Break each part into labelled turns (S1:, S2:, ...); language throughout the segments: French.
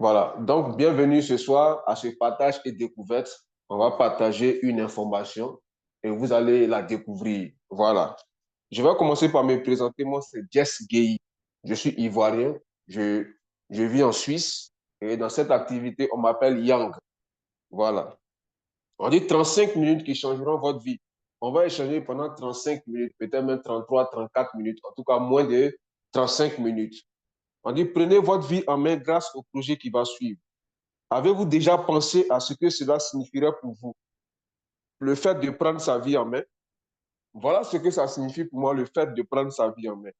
S1: Voilà, donc bienvenue ce soir à ce partage et découverte. On va partager une information et vous allez la découvrir. Voilà. Je vais commencer par me présenter. Moi, c'est Jess Gueye. Je suis ivoirien. Je, je vis en Suisse et dans cette activité, on m'appelle Yang. Voilà. On dit 35 minutes qui changeront votre vie. On va échanger pendant 35 minutes, peut-être même 33, 34 minutes, en tout cas moins de 35 minutes. On dit prenez votre vie en main grâce au projet qui va suivre. Avez-vous déjà pensé à ce que cela signifierait pour vous, le fait de prendre sa vie en main? Voilà ce que ça signifie pour moi, le fait de prendre sa vie en main.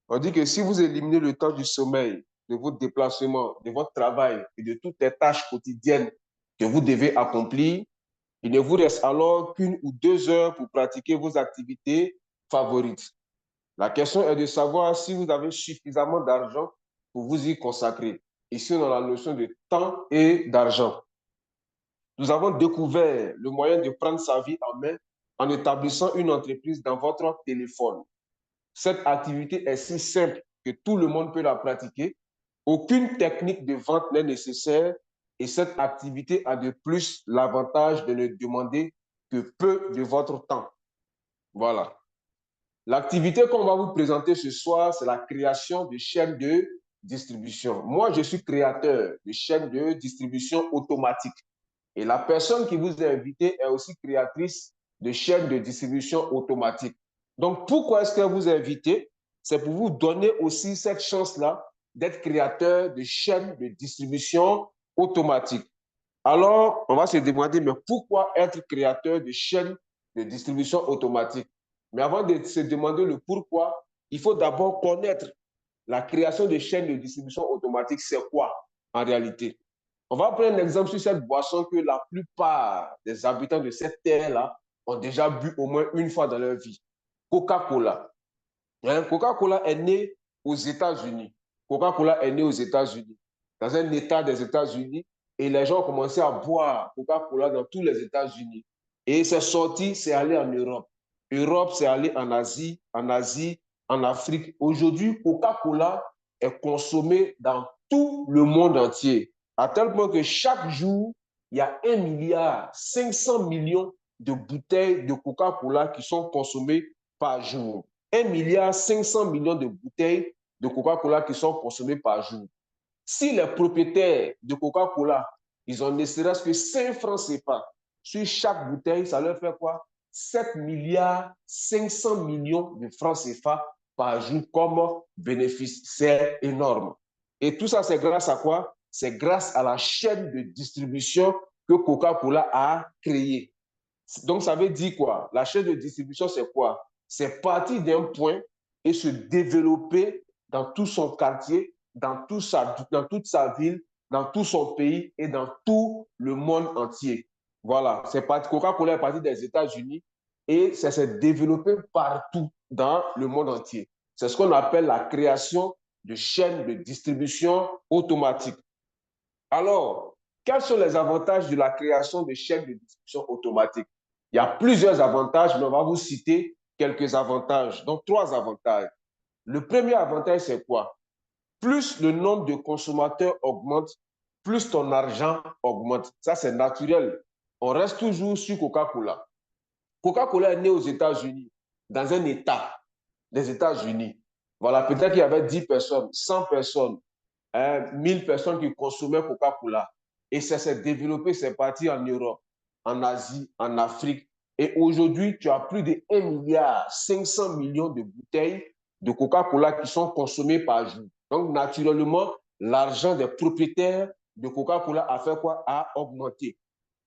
S1: On dit que si vous éliminez le temps du sommeil, de votre déplacement, de votre travail et de toutes les tâches quotidiennes que vous devez accomplir, il ne vous reste alors qu'une ou 2 heures pour pratiquer vos activités favorites. La question est de savoir si vous avez suffisamment d'argent pour vous y consacrer. Ici, on a la notion de temps et d'argent. Nous avons découvert le moyen de prendre sa vie en main en établissant une entreprise dans votre téléphone. Cette activité est si simple que tout le monde peut la pratiquer. Aucune technique de vente n'est nécessaire et cette activité a de plus l'avantage de ne demander que peu de votre temps. Voilà. L'activité qu'on va vous présenter ce soir, c'est la création de chaînes de distribution. Moi, je suis créateur de chaînes de distribution automatique. Et la personne qui vous a invité est aussi créatrice de chaînes de distribution automatique. Donc, pourquoi est-ce qu'elle vous a invité? C'est pour vous donner aussi cette chance-là d'être créateur de chaînes de distribution automatique. Alors, on va se demander, mais pourquoi être créateur de chaînes de distribution automatique? Mais avant de se demander le pourquoi, il faut d'abord connaître la création de chaînes de distribution automatique, c'est quoi en réalité? On va prendre un exemple sur cette boisson que la plupart des habitants de cette terre-là ont déjà bu au moins une fois dans leur vie. Coca-Cola. Hein? Coca-Cola est né aux États-Unis. Coca-Cola est né aux États-Unis, dans un État des États-Unis, et les gens ont commencé à boire Coca-Cola dans tous les États-Unis. Et c'est sorti, c'est allé en Europe. Europe, c'est allé en Asie, en Afrique. Aujourd'hui, Coca-Cola est consommé dans tout le monde entier, à tel point que chaque jour, il y a 1,5 milliard de bouteilles de Coca-Cola qui sont consommées par jour. 1,5 milliard de bouteilles de Coca-Cola qui sont consommées par jour. Si les propriétaires de Coca-Cola, ils ont ne serait-ce que 5 francs CFA sur chaque bouteille, ça leur fait quoi? 7,5 milliards de francs CFA par jour comme bénéfice. C'est énorme. Et tout ça, c'est grâce à quoi? C'est grâce à la chaîne de distribution que Coca-Cola a créée. Donc, ça veut dire quoi? La chaîne de distribution, c'est quoi? C'est partir d'un point et se développer dans tout son quartier, dans toute sa ville, dans tout son pays et dans tout le monde entier. Voilà, c'est parti. Coca-Cola est parti des États-Unis et ça s'est développé partout dans le monde entier. C'est ce qu'on appelle la création de chaînes de distribution automatique. Alors, quels sont les avantages de la création de chaînes de distribution automatique? Il y a plusieurs avantages, mais on va vous citer quelques avantages. Donc, 3 avantages. Le premier avantage, c'est quoi? Plus le nombre de consommateurs augmente, plus ton argent augmente. Ça, c'est naturel. On reste toujours sur Coca-Cola. Coca-Cola est né aux États-Unis, dans un État des États-Unis. Voilà, peut-être qu'il y avait 10 personnes, 100 personnes, 1000 personnes qui consommaient Coca-Cola. Et ça s'est développé, c'est parti en Europe, en Asie, en Afrique. Et aujourd'hui, tu as plus de 1,5 milliard de bouteilles de Coca-Cola qui sont consommées par jour. Donc, naturellement, l'argent des propriétaires de Coca-Cola a fait quoi? A augmenté.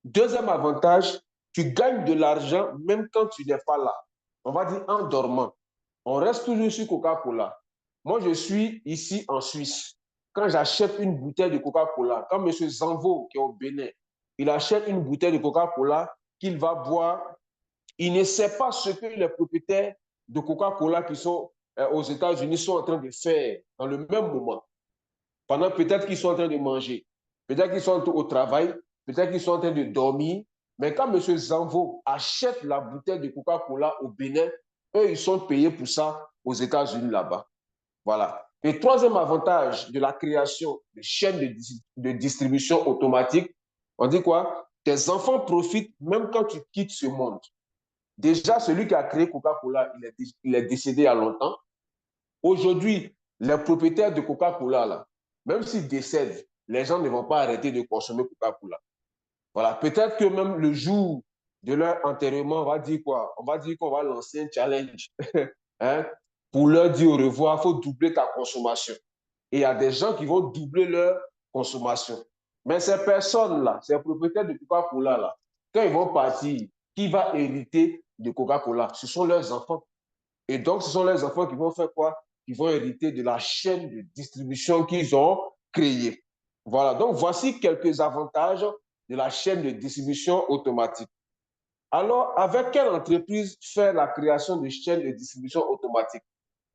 S1: Deuxième avantage, tu gagnes de l'argent même quand tu n'es pas là. On va dire en dormant. On reste toujours sur Coca-Cola. Moi, je suis ici en Suisse. Quand j'achète une bouteille de Coca-Cola, quand M. Zanvo, qui est au Bénin, il achète une bouteille de Coca-Cola qu'il va boire, il ne sait pas ce que les propriétaires de Coca-Cola qui sont aux États-Unis sont en train de faire dans le même moment. Pendant peut-être qu'ils sont en train de manger, peut-être qu'ils sont au travail, peut-être qu'ils sont en train de dormir. Mais quand M. Zanvo achète la bouteille de Coca-Cola au Bénin, eux, ils sont payés pour ça aux États-Unis là-bas. Voilà. Le troisième avantage de la création de chaînes de distribution automatique, on dit quoi? Tes enfants profitent même quand tu quittes ce monde. Déjà, celui qui a créé Coca-Cola, il est décédé il y a longtemps. Aujourd'hui, les propriétaires de Coca-Cola, là, même s'ils décèdent, les gens ne vont pas arrêter de consommer Coca-Cola. Voilà, peut-être que même le jour de leur enterrement, on va dire quoi? On va dire qu'on va lancer un challenge hein, pour leur dire au revoir, il faut doubler ta consommation. Et il y a des gens qui vont doubler leur consommation. Mais ces personnes-là, ces propriétaires de Coca-Cola, là, quand ils vont partir, qui va hériter de Coca-Cola? Ce sont leurs enfants. Et donc, ce sont leurs enfants qui vont faire quoi? Qui vont hériter de la chaîne de distribution qu'ils ont créée. Voilà, donc voici quelques avantages de la chaîne de distribution automatique. Alors, avec quelle entreprise fait la création de chaînes de distribution automatique?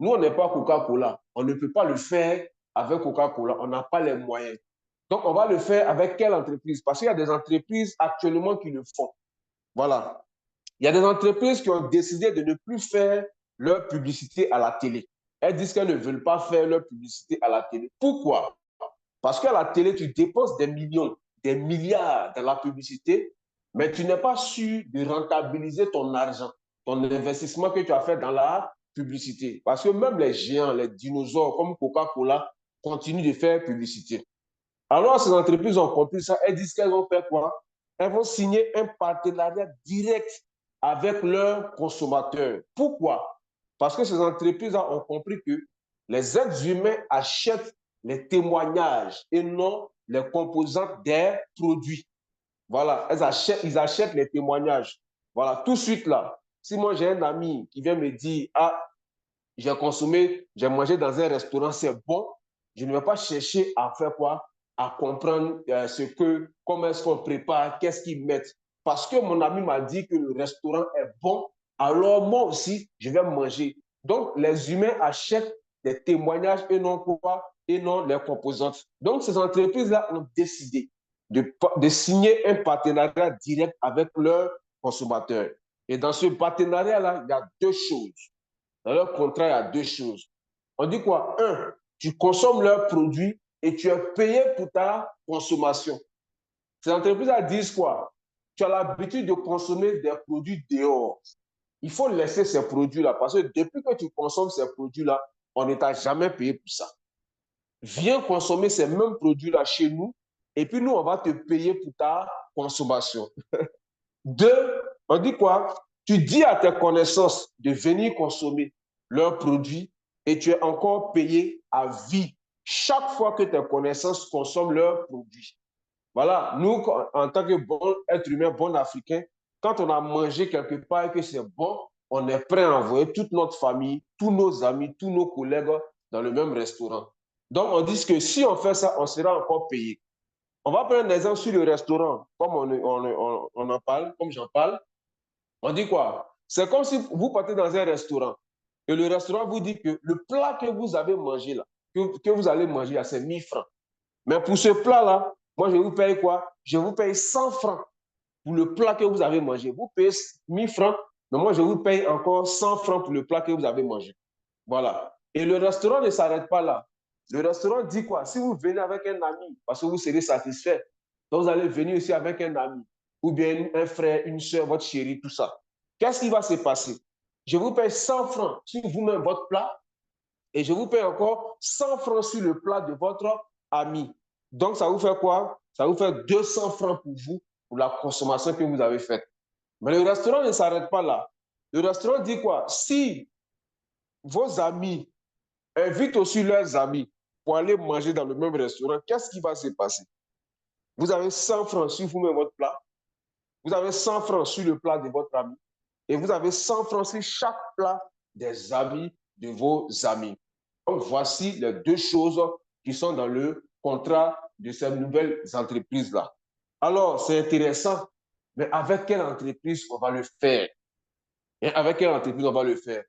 S1: Nous, on n'est pas Coca-Cola. On ne peut pas le faire avec Coca-Cola. On n'a pas les moyens. Donc, on va le faire avec quelle entreprise? Parce qu'il y a des entreprises actuellement qui le font. Voilà. Il y a des entreprises qui ont décidé de ne plus faire leur publicité à la télé. Elles disent qu'elles ne veulent pas faire leur publicité à la télé. Pourquoi? Parce qu'à la télé, tu dépenses des millions, des milliards dans la publicité, mais tu n'es pas sûr de rentabiliser ton argent, ton investissement que tu as fait dans la publicité. Parce que même les géants, les dinosaures comme Coca-Cola continuent de faire publicité. Alors, ces entreprises ont compris ça. Elles disent qu'elles vont faire quoi? Elles vont signer un partenariat direct avec leurs consommateurs. Pourquoi? Parce que ces entreprises ont compris que les êtres humains achètent les témoignages et non les composantes des produits. Voilà, ils achètent les témoignages. Voilà, tout de suite là. Si moi j'ai un ami qui vient me dire, ah, j'ai consommé, j'ai mangé dans un restaurant, c'est bon, je ne vais pas chercher à faire quoi? À comprendre comment est-ce qu'on prépare, qu'est-ce qu'ils mettent. Parce que mon ami m'a dit que le restaurant est bon, alors moi aussi, je vais manger. Donc, les humains achètent des témoignages et non quoi? Et non les composantes. Donc, ces entreprises-là ont décidé de signer un partenariat direct avec leurs consommateurs. Et dans ce partenariat-là, il y a deux choses. Dans leur contrat, il y a deux choses. On dit quoi? Un, tu consommes leurs produits et tu es payé pour ta consommation. Ces entreprises disent quoi? Tu as l'habitude de consommer des produits dehors. Il faut laisser ces produits-là parce que depuis que tu consommes ces produits-là, on ne t'a jamais payé pour ça. Viens consommer ces mêmes produits-là chez nous et puis nous, on va te payer pour ta consommation. Deux, on dit quoi? Tu dis à tes connaissances de venir consommer leurs produits et tu es encore payé à vie chaque fois que tes connaissances consomment leurs produits. Voilà, nous, en tant que bon être humain, bon africain, quand on a mangé quelque part et que c'est bon, on est prêt à envoyer toute notre famille, tous nos amis, tous nos collègues dans le même restaurant. Donc, on dit que si on fait ça, on sera encore payé. On va prendre un exemple sur le restaurant, comme on en parle, comme j'en parle. On dit quoi? C'est comme si vous partez dans un restaurant et le restaurant vous dit que le plat que vous avez mangé là, que vous allez manger là, c'est 1000 francs. Mais pour ce plat-là, moi, je vous paye quoi? Je vous paye 100 francs pour le plat que vous avez mangé. Vous payez 1000 francs, mais moi, je vous paye encore 100 francs pour le plat que vous avez mangé. Voilà. Et le restaurant ne s'arrête pas là. Le restaurant dit quoi? Si vous venez avec un ami, parce que vous serez satisfait, donc vous allez venir aussi avec un ami, ou bien un frère, une soeur, votre chérie, tout ça. Qu'est-ce qui va se passer? Je vous paye 100 francs sur vous-même votre plat et je vous paye encore 100 francs sur le plat de votre ami. Donc, ça vous fait quoi? Ça vous fait 200 francs pour vous, pour la consommation que vous avez faite. Mais le restaurant ne s'arrête pas là. Le restaurant dit quoi? Si vos amis invitent aussi leurs amis pour aller manger dans le même restaurant, qu'est-ce qui va se passer? Vous avez 100 francs sur vous-même votre plat, vous avez 100 francs sur le plat de votre ami, et vous avez 100 francs sur chaque plat des amis de vos amis. Donc, voici les deux choses qui sont dans le contrat de ces nouvelles entreprises-là. Alors, c'est intéressant, mais avec quelle entreprise on va le faire? Et avec quelle entreprise on va le faire?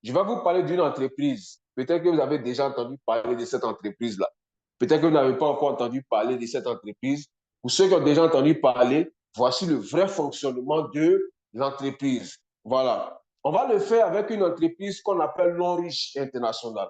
S1: Je vais vous parler d'une entreprise. Peut-être que vous avez déjà entendu parler de cette entreprise-là. Peut-être que vous n'avez pas encore entendu parler de cette entreprise. Pour ceux qui ont déjà entendu parler, voici le vrai fonctionnement de l'entreprise. Voilà. On va le faire avec une entreprise qu'on appelle Lonrich International.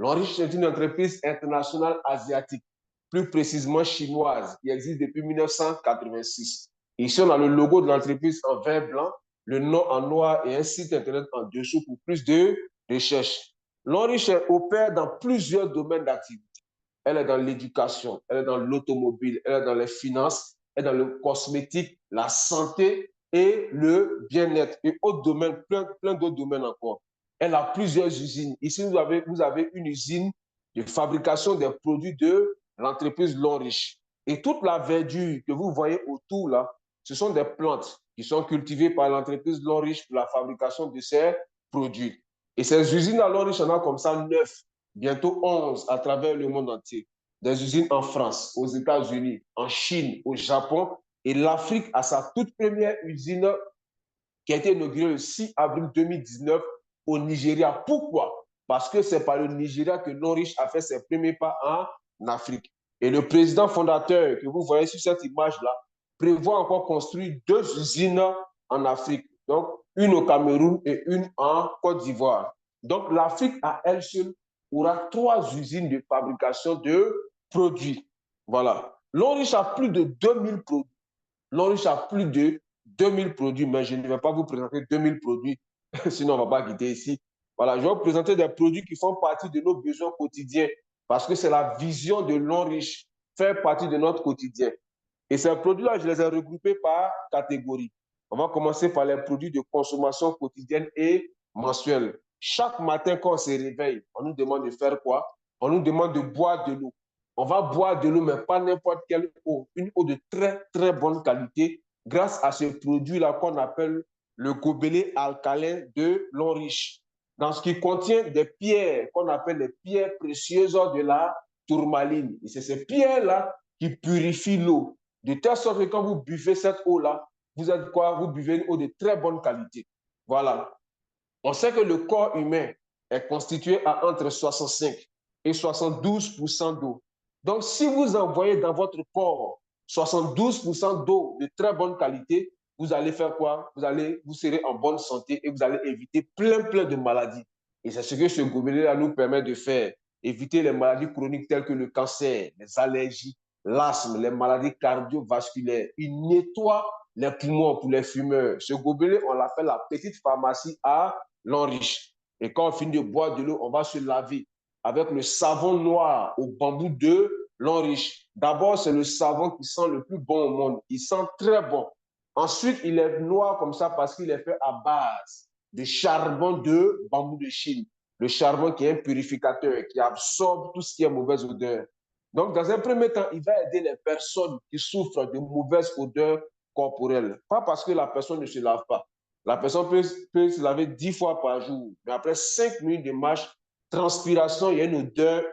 S1: L'Enriche est une entreprise internationale asiatique, plus précisément chinoise, qui existe depuis 1986. Ici, on a le logo de l'entreprise en vert blanc, le nom en noir et un site internet en dessous pour plus de recherches. L'Enriche opère dans plusieurs domaines d'activité. Elle est dans l'éducation, elle est dans l'automobile, elle est dans les finances, elle est dans le cosmétique, la santé et le bien-être et autres domaines, plein d'autres domaines encore. Elle a plusieurs usines. Ici, vous avez une usine de fabrication des produits de l'entreprise L'Enriche. Et toute la verdure que vous voyez autour là, ce sont des plantes qui sont cultivées par l'entreprise L'Enriche pour la fabrication de ces produits. Et ces usines à L'Enriche, on a comme ça 9, bientôt 11 à travers le monde entier. Des usines en France, aux États-Unis, en Chine, au Japon. Et l'Afrique a sa toute première usine qui a été inaugurée le 6 avril 2019 au Nigeria. Pourquoi? Parce que c'est par le Nigeria que L'Enriche a fait ses premiers pas en Afrique. Et le président fondateur que vous voyez sur cette image-là prévoit encore construire 2 usines en Afrique. Donc, une au Cameroun et une en Côte d'Ivoire. Donc, l'Afrique à elle seule aura 3 usines de fabrication de produits. Voilà. L'Enriche a plus de 2000 produits. L'Enriche a plus de 2000 produits, mais je ne vais pas vous présenter 2000 produits, sinon on ne va pas quitter ici. Voilà, je vais vous présenter des produits qui font partie de nos besoins quotidiens, parce que c'est la vision de L'Enriche, faire partie de notre quotidien. Et ces produits-là, je les ai regroupés par catégorie. On va commencer par les produits de consommation quotidienne et mensuelle. Chaque matin, quand on se réveille, on nous demande de faire quoi? On nous demande de boire de l'eau. On va boire de l'eau, mais pas n'importe quelle eau. Une eau de très bonne qualité grâce à ce produit-là qu'on appelle le gobelet alcalin de L'Enriche, dans ce qui contient des pierres qu'on appelle les pierres précieuses de la tourmaline. Et c'est ces pierres-là qui purifient l'eau, de telle sorte que quand vous buvez cette eau-là, vous êtes quoi? Vous buvez une eau de très bonne qualité. Voilà. On sait que le corps humain est constitué à entre 65 et 72% d'eau. Donc, si vous envoyez dans votre corps 72% d'eau de très bonne qualité, vous allez faire quoi? Vous serez en bonne santé et vous allez éviter plein de maladies. Et c'est ce que ce gobelet-là nous permet de faire. Éviter les maladies chroniques telles que le cancer, les allergies, l'asthme, les maladies cardiovasculaires. Il nettoie les poumons pour les fumeurs. Ce gobelet, on l'appelle la petite pharmacie à L'Enriche. Et quand on finit de boire de l'eau, on va se laver avec le savon noir au bambou de L'Enriche. D'abord, c'est le savon qui sent le plus bon au monde. Il sent très bon. Ensuite, il est noir comme ça parce qu'il est fait à base de charbon de bambou de Chine. Le charbon qui est un purificateur, qui absorbe tout ce qui est mauvaise odeur. Donc, dans un premier temps, il va aider les personnes qui souffrent de mauvaises odeurs corporelles. Pas parce que la personne ne se lave pas. La personne peut se laver 10 fois par jour, mais après 5 minutes de marche, transpiration, il y a une odeur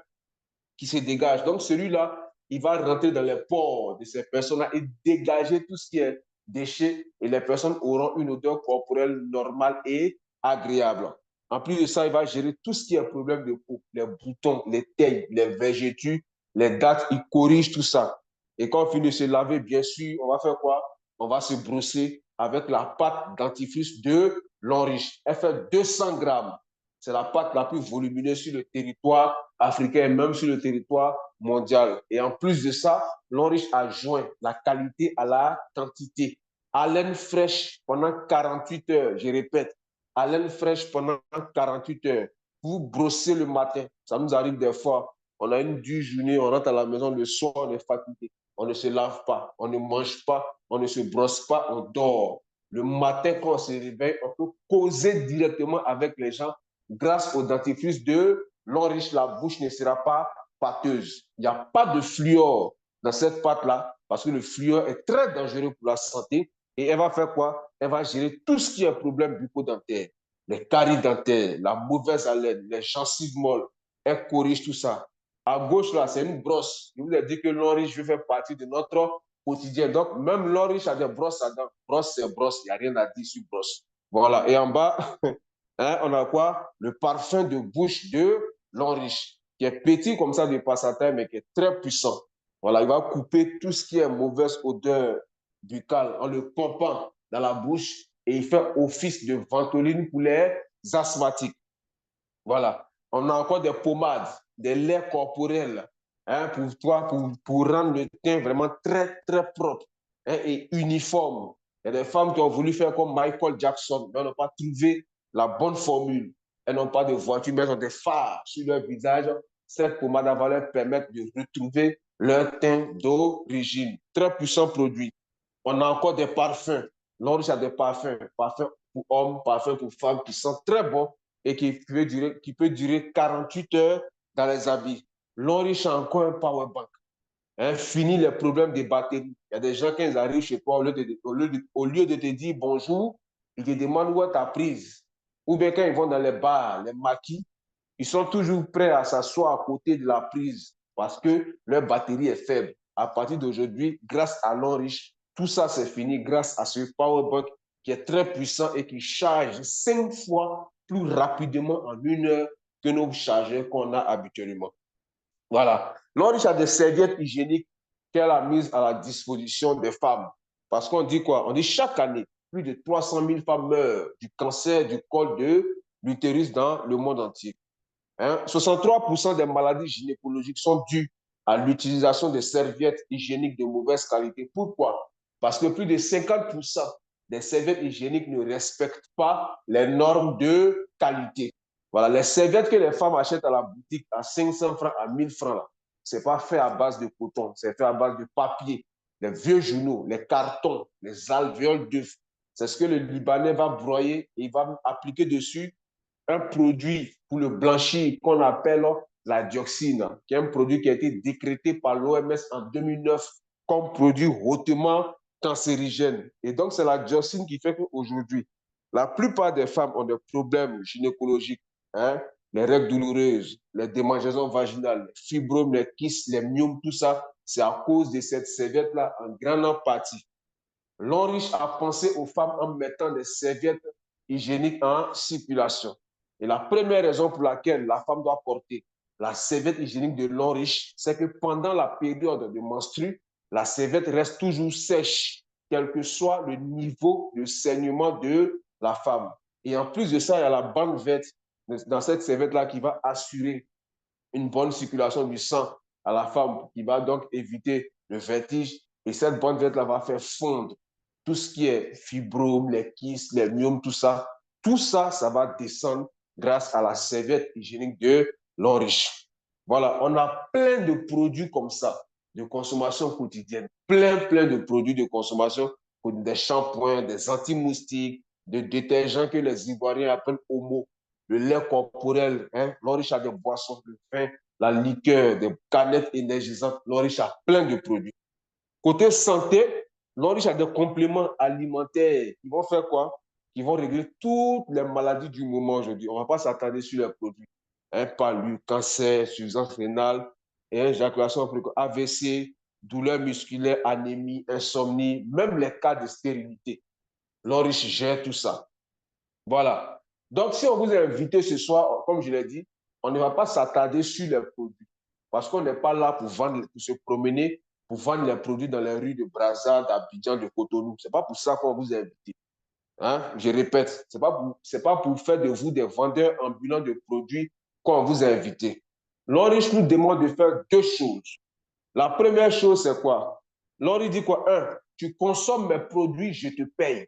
S1: qui se dégage. Donc, celui-là, il va rentrer dans les pores de ces personnes-là et dégager tout ce qui est déchets et les personnes auront une odeur corporelle normale et agréable. En plus de ça, il va gérer tout ce qui est problème de peau, les boutons, les tailles, les vergetures, les dates, il corrige tout ça. Et quand on finit de se laver, bien sûr, on va faire quoi? On va se brosser avec la pâte dentifrice de L'Enriche. Elle fait 200 grammes. C'est la pâte la plus volumineuse sur le territoire africain et même sur le territoire mondial. Et en plus de ça, L'Enriche a joint la qualité à la quantité. Haleine fraîche pendant 48 heures, je répète, haleine fraîche pendant 48 heures. Vous brossez le matin, ça nous arrive des fois, on a une dure journée, on rentre à la maison le soir, on est fatigué, on ne se lave pas, on ne mange pas, on ne se brosse pas, on dort. Le matin, quand on se réveille, on peut causer directement avec les gens grâce au dentifrice de L'Enriche. La bouche ne sera pas pâteuse. Il n'y a pas de fluor dans cette pâte-là parce que le fluor est très dangereux pour la santé. Et elle va faire quoi? Elle va gérer tout ce qui est problème bucco-dentaire, les caries dentaires, la mauvaise haleine, les gencives molles. Elle corrige tout ça. À gauche, là, c'est une brosse. Je vous ai dit que L'Enriche veut faire partie de notre quotidien. Donc, même L'Enriche a des brosses à dents. Brosse, c'est brosse. Il n'y a rien à dire sur brosse. Voilà. Et en bas, hein, on a quoi? Le parfum de bouche de L'Enriche, qui est petit comme ça de par sa taille, mais qui est très puissant. Voilà, il va couper tout ce qui est mauvaise odeur buccale en le pompant dans la bouche et il fait office de ventoline pour les asthmatiques. Voilà. On a encore des pommades, des laits corporels, hein, pour toi, pour rendre le teint vraiment très, très propre, hein, et uniforme. Il y a des femmes qui ont voulu faire comme Michael Jackson, mais elles n'ont pas trouvé la bonne formule. Elles n'ont pas de voiture, mais elles ont des phares sur leur visage. Cette pommade va leur permettre de retrouver leur teint d'origine. Très puissant produit. On a encore des parfums. L'Orange a des parfums. Parfums pour hommes, parfums pour femmes qui sont très bons et qui peut durer 48 heures dans les habits. L'Orange a encore un power bank. Hein, fini les problèmes des batteries. Il y a des gens, quand ils arrivent chez toi, au lieu de te dire bonjour, ils te demandent où est ta prise. Ou bien quand ils vont dans les bars, les maquis, ils sont toujours prêts à s'asseoir à côté de la prise parce que leur batterie est faible. À partir d'aujourd'hui, grâce à l'Enrich, tout ça c'est fini grâce à ce powerbank qui est très puissant et qui charge 5 fois plus rapidement en 1 heure que nos chargeurs qu'on a habituellement. Voilà. L'Enrich a des serviettes hygiéniques qu'elle a mises à la disposition des femmes. Parce qu'on dit quoi? On dit chaque année, plus de 300 000 femmes meurent du cancer du col de l'utérus dans le monde entier. Hein? 63% des maladies gynécologiques sont dues à l'utilisation de serviettes hygiéniques de mauvaise qualité. Pourquoi? Parce que plus de 50% des serviettes hygiéniques ne respectent pas les normes de qualité. Voilà, les serviettes que les femmes achètent à la boutique à 500 francs, à 1000 francs, ce n'est pas fait à base de coton, c'est fait à base de papier, les vieux journaux, les cartons, les alvéoles d'œufs. C'est ce que le Libanais va broyer et il va appliquer dessus un produit pour le blanchir qu'on appelle la dioxine, qui est un produit qui a été décrété par l'OMS en 2009 comme produit hautement cancérigène. Et donc, c'est la dioxine qui fait qu'aujourd'hui, la plupart des femmes ont des problèmes gynécologiques, hein, les règles douloureuses, les démangeaisons vaginales, les fibromes, les kystes, les myomes, tout ça, c'est à cause de cette serviette-là en grande partie. L'Enrich a pensé aux femmes en mettant des serviettes hygiéniques en circulation. Et la première raison pour laquelle la femme doit porter la serviette hygiénique de L'Enrich, c'est que pendant la période de menstru, la serviette reste toujours sèche, quel que soit le niveau de saignement de la femme. Et en plus de ça, il y a la bande verte dans cette serviette-là qui va assurer une bonne circulation du sang à la femme, qui va donc éviter le vertige. Et cette bande verte-là va faire fondre tout ce qui est fibrome, les kystes, les myomes, tout ça. Tout ça, ça va descendre grâce à la serviette hygiénique de L'Enrich. Voilà, on a plein de produits comme ça, de consommation quotidienne. Plein de produits de consommation, des shampoings, des anti-moustiques, des détergents que les Ivoiriens appellent homo, le lait corporel, hein, L'Enrich a des boissons, le vin, la liqueur, des canettes énergisantes. L'Enrich a plein de produits. Côté santé, L'Enrich a des compléments alimentaires qui vont faire quoi? Qui vont régler toutes les maladies du moment aujourd'hui. On ne va pas s'attarder sur les produits. Un palu, cancer, insuffisance rénale, et éjaculation précoce, AVC, douleurs musculaires, anémie, insomnie, même les cas de stérilité. L'Enrich gère tout ça. Voilà. Donc, si on vous a invité ce soir, comme je l'ai dit, on ne va pas s'attarder sur les produits. Parce qu'on n'est pas là pour vendre, pour se promener, pour vendre les produits dans les rues de Brazza, d'Abidjan, de Cotonou. Ce n'est pas pour ça qu'on vous a invité. Hein? Je répète, ce n'est pas pour faire de vous des vendeurs ambulants de produits qu'on vous a invité. L'Enrich nous demande de faire 2 choses. La première chose, c'est quoi? L'Henri dit quoi? Tu consommes mes produits, je te paye.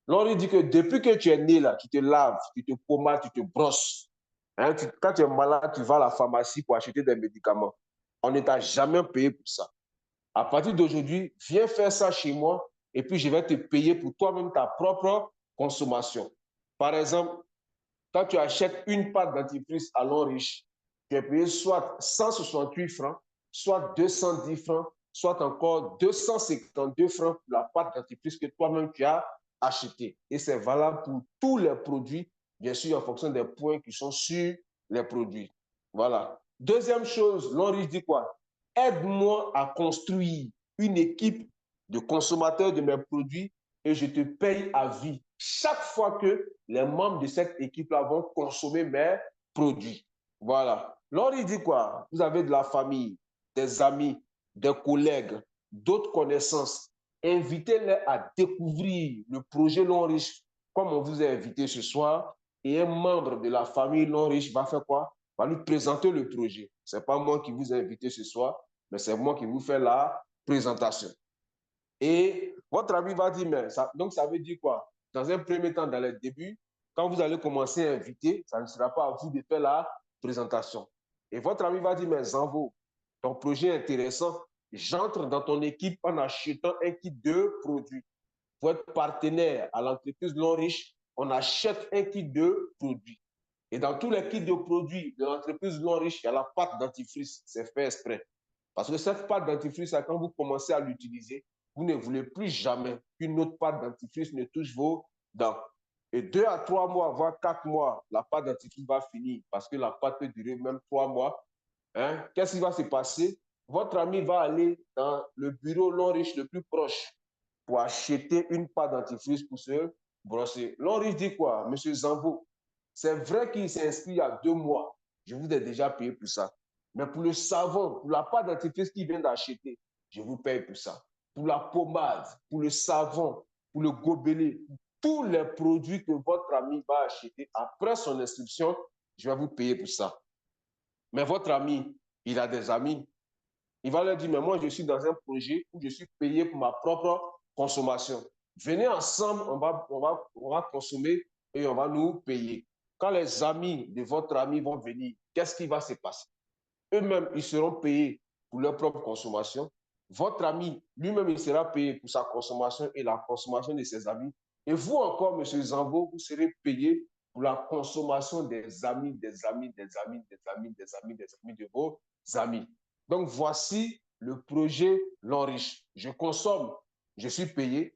S1: L'Henri dit que depuis que tu es né là, tu te laves, tu te pommades, tu te brosses. Hein, quand tu es malade, tu vas à la pharmacie pour acheter des médicaments. On ne t'a jamais payé pour ça. À partir d'aujourd'hui, viens faire ça chez moi et puis je vais te payer pour toi-même ta propre consommation. Par exemple, quand tu achètes une pâte dentifrice à l'Enrich, tu es payé soit 168 francs, soit 210 francs, soit encore 252 francs pour la pâte dentifrice que toi-même tu as acheté. Et c'est valable pour tous les produits, bien sûr, en fonction des points qui sont sur les produits. Voilà. Deuxième chose, l'Enrich dit quoi? Aide-moi à construire une équipe de consommateurs de mes produits et je te paye à vie chaque fois que les membres de cette équipe-là vont consommer mes produits. Voilà. L'Henri dit quoi? Vous avez de la famille, des amis, des collègues, d'autres connaissances. Invitez-les à découvrir le projet L'Enrich comme on vous a invité ce soir. Et un membre de la famille L'Enrich va faire quoi? va nous présenter le projet. Ce n'est pas moi qui vous ai invité ce soir, mais c'est moi qui vous fais la présentation. Et votre ami va dire, mais ça, donc ça veut dire quoi? Dans un premier temps, dans les débuts, quand vous allez commencer à inviter, ça ne sera pas à vous de faire la présentation. Et votre ami va dire, mais Zanvo, ton projet est intéressant, j'entre dans ton équipe en achetant un kit de produits. Pour être partenaire à l'entreprise Long Riche, on achète un kit de produits. Et dans tous les kits de produits de l'entreprise Long Riche, il y a la pâte dentifrice, c'est fait exprès. Parce que cette pâte dentifrice, quand vous commencez à l'utiliser, vous ne voulez plus jamais qu'une autre pâte dentifrice ne touche vos dents. Et 2 à 3 mois, voire 4 mois, la pâte dentifrice va finir parce que la pâte peut durer même 3 mois. Hein? Qu'est-ce qui va se passer? Votre ami va aller dans le bureau Long Riche le plus proche pour acheter une pâte dentifrice pour se brosser. Long Riche dit quoi? Monsieur Zambo, c'est vrai qu'il s'est inscrit il y a 2 mois. Je vous ai déjà payé pour ça. Mais pour le savon, pour la pâte dentifrice qu'il vient d'acheter, je vous paye pour ça. Pour la pommade, pour le savon, pour le gobelet, tous les produits que votre ami va acheter après son inscription, je vais vous payer pour ça. Mais votre ami, il a des amis. Il va leur dire, mais moi, je suis dans un projet où je suis payé pour ma propre consommation. Venez ensemble, on va consommer et on va nous payer. Quand les amis de votre ami vont venir, qu'est-ce qui va se passer? Eux-mêmes, ils seront payés pour leur propre consommation. Votre ami, lui-même, il sera payé pour sa consommation et la consommation de ses amis. Et vous encore, M. Zambo, vous serez payé pour la consommation des amis, des amis, des amis, des amis, des amis, des amis de vos amis. Donc, voici le projet L'Enriche. Je consomme, je suis payé.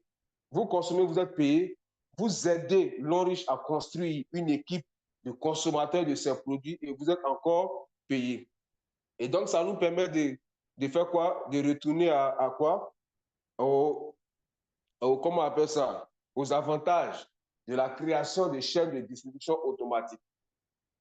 S1: Vous consommez, vous êtes payé. Vous aidez L'Enriche à construire une équipe de consommateurs de ces produits et vous êtes encore payé. Et donc, ça nous permet de faire quoi? De retourner à quoi? Comment on appelle ça? Aux avantages de la création de chaînes de distribution automatique.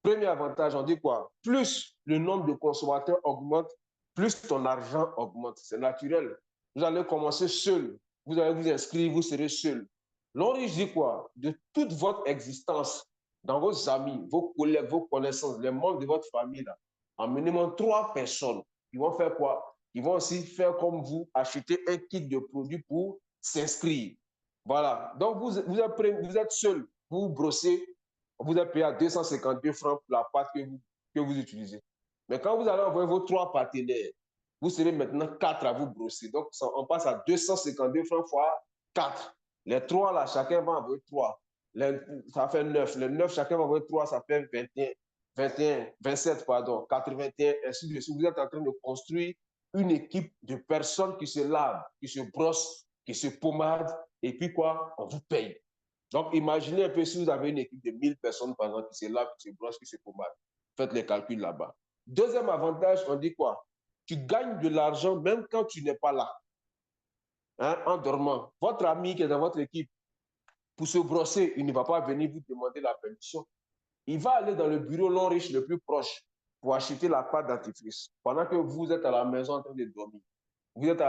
S1: Premier avantage, on dit quoi? Plus le nombre de consommateurs augmente, plus ton argent augmente. C'est naturel. Vous allez commencer seul. Vous allez vous inscrire, vous serez seul. L'origine dit quoi? De toute votre existence, dans vos amis, vos collègues, vos connaissances, les membres de votre famille, là, en minimum 3 personnes, ils vont faire quoi? Ils vont aussi faire comme vous, acheter un kit de produits pour s'inscrire. Voilà. Donc, vous êtes seul. Vous brossez, vous êtes payé à 252 francs pour la pâte que vous utilisez. Mais quand vous allez envoyer vos 3 partenaires, vous serez maintenant 4 à vous brosser. Donc, on passe à 252 francs fois 4. Les 3, là, chacun va envoyer 3. Ça fait 9. Les 9, chacun va envoyer 3, ça fait 27, pardon, 81, ainsi de suite. Vous êtes en train de construire une équipe de personnes qui se lavent, qui se brossent, qui se pommadent, et puis quoi? On vous paye. Donc, imaginez un peu si vous avez une équipe de 1000 personnes, par exemple, qui se lavent, qui se brossent, qui se pommadent. Faites les calculs là-bas. Deuxième avantage, on dit quoi? Tu gagnes de l'argent même quand tu n'es pas là, hein, en dormant. Votre ami qui est dans votre équipe, pour se brosser, il ne va pas venir vous demander la permission. Il va aller dans le bureau Long Riche le plus proche pour acheter la pâte dentifrice pendant que vous êtes à la maison en train de dormir. Vous êtes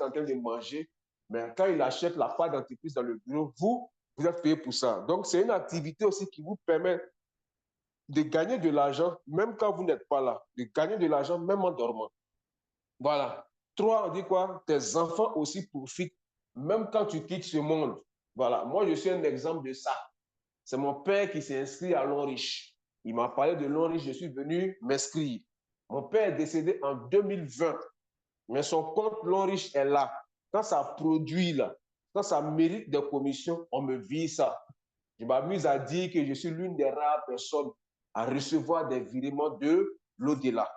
S1: en train de manger, mais quand il achète la pâte dentifrice dans le bureau, vous êtes payé pour ça. Donc, c'est une activité aussi qui vous permet de gagner de l'argent même quand vous n'êtes pas là, de gagner de l'argent même en dormant. Voilà. 3, on dit quoi? Tes enfants aussi profitent même quand tu quittes ce monde. Voilà. Moi, je suis un exemple de ça. C'est mon père qui s'est inscrit à Long Riche. Il m'a parlé de Long Riche, je suis venu m'inscrire. Mon père est décédé en 2020, mais son compte Long Riche est là. Quand ça produit là, quand ça mérite des commissions, on me vise ça. Je m'amuse à dire que je suis l'une des rares personnes à recevoir des virements de l'au-delà.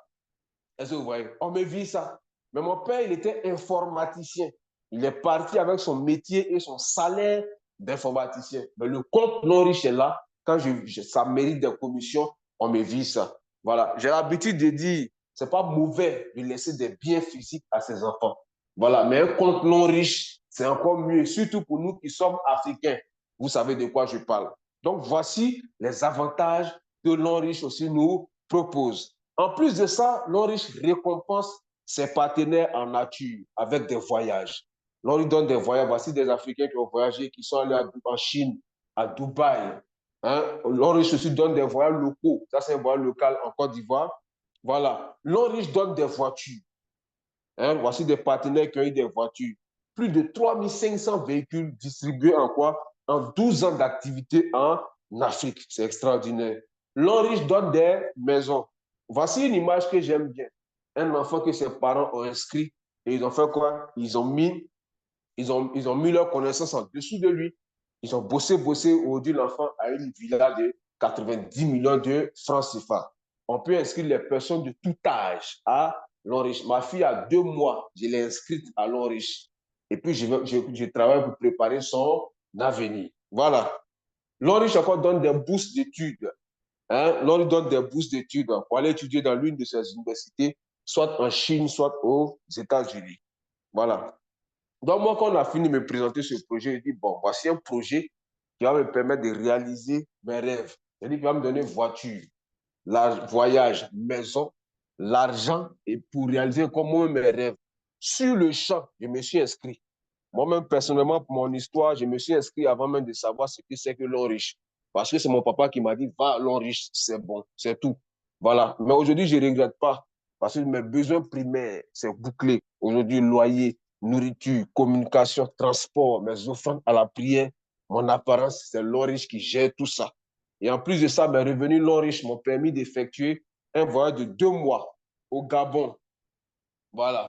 S1: Est-ce que vous voyez? On me vise ça. Mais mon père, il était informaticien. Il est parti avec son métier et son salaire d'informaticien. Mais le compte non riche est là. Quand ça mérite des commissions, on me vise ça. Voilà. J'ai l'habitude de dire, c'est pas mauvais de laisser des biens physiques à ses enfants. Voilà. Mais un compte non riche, c'est encore mieux, surtout pour nous qui sommes africains. Vous savez de quoi je parle. Donc, voici les avantages que l'Enriche aussi nous propose. En plus de ça, l'Enriche récompense ses partenaires en nature avec des voyages. L'on lui donne des voyages. Voici des Africains qui ont voyagé, qui sont allés en Chine, à Dubaï, Hein? L'Onriche aussi donne des voyages locaux. Ça, c'est un voyage local en Côte d'Ivoire. Voilà. L'Onriche donne des voitures. Hein? Voici des partenaires qui ont eu des voitures. Plus de 3500 véhicules distribués en quoi? En 12 ans d'activité en Afrique. C'est extraordinaire. L'Onriche donne des maisons. Voici une image que j'aime bien. Un enfant que ses parents ont inscrit et ils ont fait quoi? Ils ont mis leur connaissance en dessous de lui. Ils ont bossé. Aujourd'hui, l'enfant a une villa de 90 millions de francs CFA. On peut inscrire les personnes de tout âge à l'Onriche. Ma fille a 2 mois, je l'ai inscrite à l'Onriche. Et puis, je travaille pour préparer son avenir. Voilà. L'Onriche encore donne des bourses d'études. Hein? L'Onriche donne des bourses d'études pour aller étudier dans l'une de ses universités, soit en Chine, soit aux États-Unis. Voilà. Donc, moi, quand on a fini de me présenter ce projet, je dis, bon, voici un projet qui va me permettre de réaliser mes rêves. Je dis, qui va me donner voiture, voyage, maison, l'argent, et pour réaliser comme moi mes rêves. Sur le champ, je me suis inscrit. Moi-même, personnellement, pour mon histoire, je me suis inscrit avant même de savoir ce que c'est que l'Onriche. Parce que c'est mon papa qui m'a dit, va à l'Onriche, c'est bon, c'est tout. Voilà. Mais aujourd'hui, je ne regrette pas. Parce que mes besoins primaires, c'est bouclé. Aujourd'hui, loyer, nourriture, communication, transport, mes offrandes à la prière, mon apparence, c'est l'Onriche qui gère tout ça. Et en plus de ça, mes revenus l'Onriche m'ont permis d'effectuer un voyage de 2 mois au Gabon. Voilà.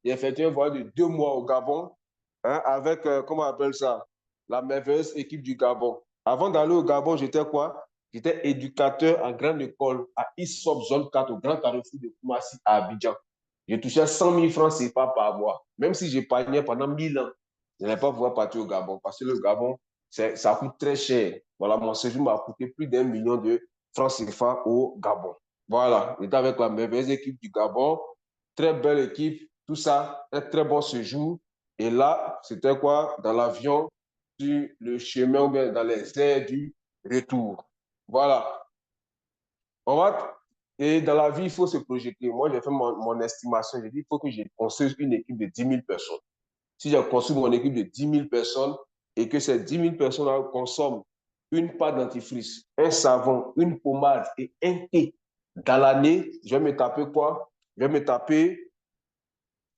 S1: J'ai effectué un voyage de 2 mois au Gabon, hein, avec, comment on appelle ça, la merveilleuse équipe du Gabon. Avant d'aller au Gabon, j'étais quoi? J'étais éducateur en grande école à ISOP Zone 4 au Grand Carrefour de Koumassi à Abidjan. Je touchais 100 000 francs CFA par mois. Même si j'épargnais pendant 1000 ans, je n'allais pas pouvoir partir au Gabon parce que le Gabon, ça coûte très cher. Voilà, mon séjour m'a coûté plus d'1 million de francs CFA au Gabon. Voilà, j'étais avec la merveilleuse équipe du Gabon. Très belle équipe, tout ça, un très bon séjour. Et là, c'était quoi? Dans l'avion, sur le chemin ou bien dans les airs du retour. Voilà. On va, et dans la vie, il faut se projeter. Moi, j'ai fait mon estimation. J'ai dit, il faut que je construise une équipe de 10 000 personnes. Si j'ai construit mon équipe de 10 000 personnes et que ces 10 000 personnes consomment une pâte dentifrice, un savon, une pommade et un thé dans l'année, je vais me taper quoi? Je vais me taper,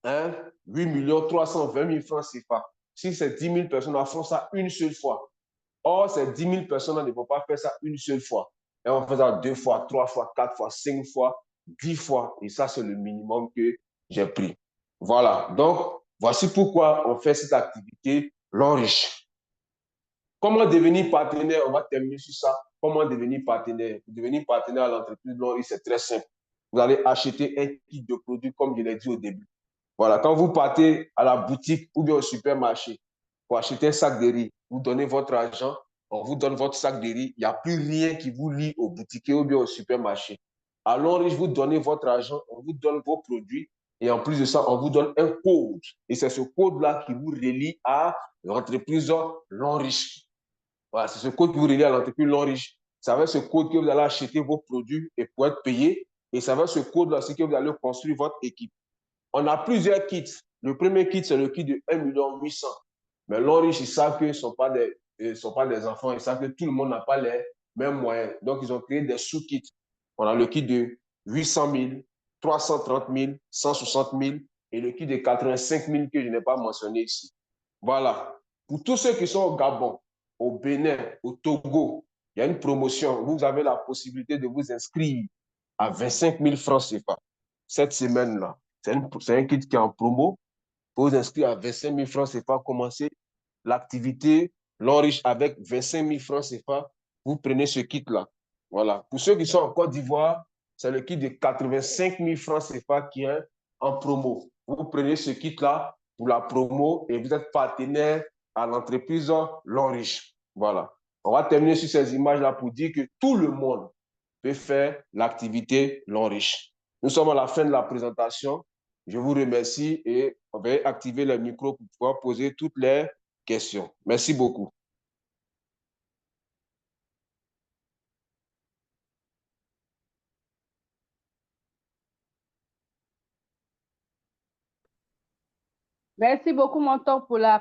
S1: hein, 8 320 000 francs CFA. Si ces 10 000 personnes font ça une seule fois, or ces 10 000 personnes ne vont pas faire ça une seule fois. Elles vont faire ça 2 fois, 3 fois, 4 fois, 5 fois, 10 fois. Et ça, c'est le minimum que j'ai pris. Voilà. Donc, voici pourquoi on fait cette activité l'enrichir. Comment devenir partenaire? On va terminer sur ça. Comment devenir partenaire? Pour devenir partenaire à l'entreprise l'enrichir, c'est très simple. Vous allez acheter un kit de produits, comme je l'ai dit au début. Voilà, quand vous partez à la boutique ou bien au supermarché pour acheter un sac de riz, vous donnez votre argent, on vous donne votre sac de riz, il n'y a plus rien qui vous lie au boutiquier ou bien au supermarché. Alors, vous donnez votre argent, on vous donne vos produits et en plus de ça, on vous donne un code. Et c'est ce code-là qui vous relie à l'entreprise l'enrichir. Voilà, c'est ce code qui vous relie à l'entreprise l'enrichir. C'est avec ce code que vous allez acheter vos produits et pour être payé. Et c'est avec ce code-là aussi que vous allez construire votre équipe. On a plusieurs kits. Le premier kit, c'est le kit de 1 800 000. Mais l'Onriche, ils savent qu'ils ne sont pas des enfants. Ils savent que tout le monde n'a pas les mêmes moyens. Donc, ils ont créé des sous-kits. On a le kit de 800 000, 330 000, 160 000 et le kit de 85 000 que je n'ai pas mentionné ici. Voilà. Pour tous ceux qui sont au Gabon, au Bénin, au Togo, il y a une promotion. Vous avez la possibilité de vous inscrire à 25 000 francs CFA cette semaine-là. C'est un kit qui est en promo. Pour vous inscrire à 25 000 francs CFA, commencer l'activité l'enrichir avec 25 000 francs CFA. Vous prenez ce kit-là. Voilà. Pour ceux qui sont en Côte d'Ivoire, c'est le kit de 85 000 francs CFA qui est en promo. Vous prenez ce kit-là pour la promo et vous êtes partenaire à l'entreprise l'enrichir. Voilà. On va terminer sur ces images-là pour dire que tout le monde peut faire l'activité l'enrichir. Nous sommes à la fin de la présentation. Je vous remercie et on va activer le micro pour pouvoir poser toutes les questions. Merci beaucoup.
S2: Merci beaucoup, Montor, pour la